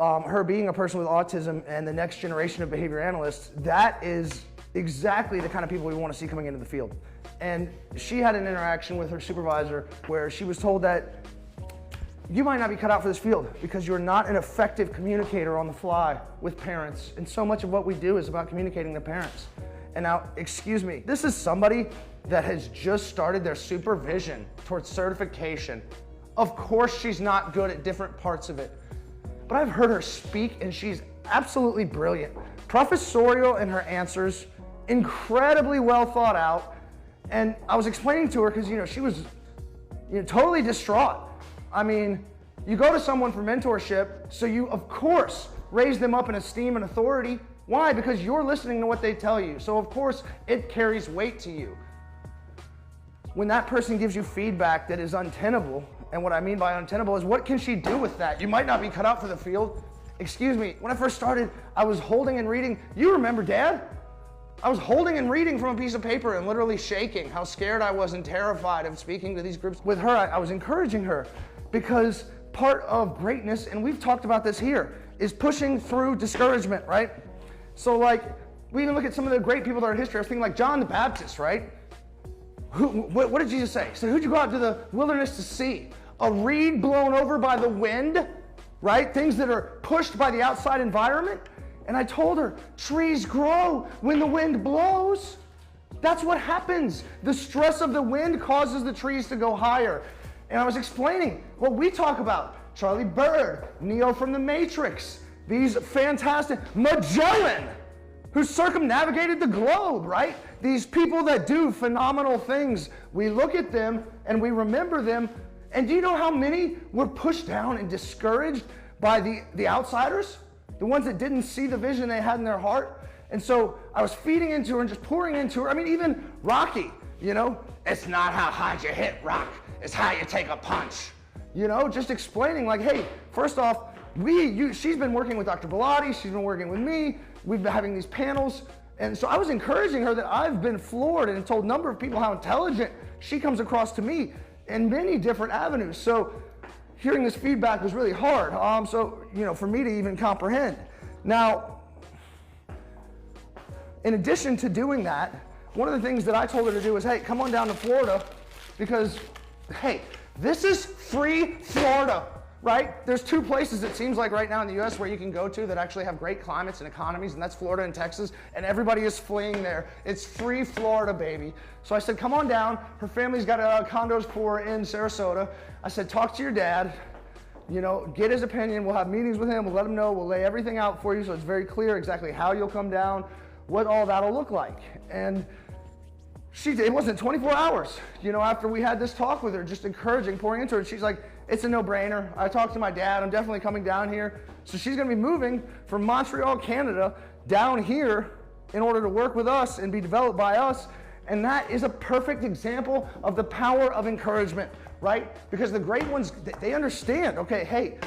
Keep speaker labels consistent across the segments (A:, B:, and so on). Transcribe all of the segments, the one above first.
A: her being a person with autism and the next generation of behavior analysts, that is exactly the kind of people we want to see coming into the field. And she had an interaction with her supervisor where she was told that you might not be cut out for this field because you're not an effective communicator on the fly with parents. And so much of what we do is about communicating to parents. And now, excuse me, this is somebody that has just started their supervision towards certification. Of course she's not good at different parts of it, but I've heard her speak and she's absolutely brilliant. Professorial in her answers, incredibly well thought out. And I was explaining to her because, she was totally distraught. I mean, you go to someone for mentorship, so you, of course, raise them up in esteem and authority. Why? Because you're listening to what they tell you. So, of course, it carries weight to you. When that person gives you feedback that is untenable, and what I mean by untenable is what can she do with that? You might not be cut out for the field. Excuse me, when I first started, I was holding and reading. You remember, Dad? I was holding and reading from a piece of paper and literally shaking how scared I was and terrified of speaking to these groups. With her, I was encouraging her because part of greatness, and we've talked about this here, is pushing through discouragement, right? So we even look at some of the great people that are in history. I was thinking like John the Baptist, right? What did Jesus say? He said, who'd you go out to the wilderness to see? A reed blown over by the wind, right? Things that are pushed by the outside environment. And I told her, trees grow when the wind blows. That's what happens. The stress of the wind causes the trees to go higher. And I was explaining what we talk about. Charlie Bird, Neo from the Matrix, these fantastic, Magellan, who circumnavigated the globe, right? These people that do phenomenal things. We look at them and we remember them. And do you know how many were pushed down and discouraged by the outsiders? The ones that didn't see the vision they had in their heart. And so I was feeding into her and just pouring into her. I mean, even Rocky, it's not how hard you hit rock, it's how you take a punch. Just explaining like, hey, first off, she's been working with Dr. Bellotti, she's been working with me, we've been having these panels. And so I was encouraging her that I've been floored and told a number of people how intelligent she comes across to me in many different avenues. So hearing this feedback was really hard, for me to even comprehend. Now, in addition to doing that, one of the things that I told her to do was, hey, come on down to Florida because, hey, this is free Florida, right? There's two places it seems like right now in the US where you can go to that actually have great climates and economies, and that's Florida and Texas, and everybody is fleeing there. It's free Florida, baby. So I said, come on down. Her family's got condos in Sarasota. I said, talk to your dad, get his opinion. We'll have meetings with him. We'll let him know. We'll lay everything out for you so it's very clear exactly how you'll come down, what all that'll look like. And it wasn't 24 hours, after we had this talk with her, just encouraging, pouring into her. And she's like, it's a no-brainer. I talked to my dad. I'm definitely coming down here. So she's going to be moving from Montreal, Canada, down here in order to work with us and be developed by us. And that is a perfect example of the power of encouragement, right? Because the great ones, they understand, okay, hey,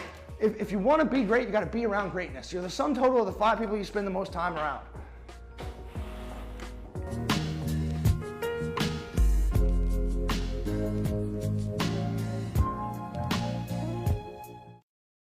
A: if you want to be great, you got to be around greatness. You're the sum total of the 5 people you spend the most time around.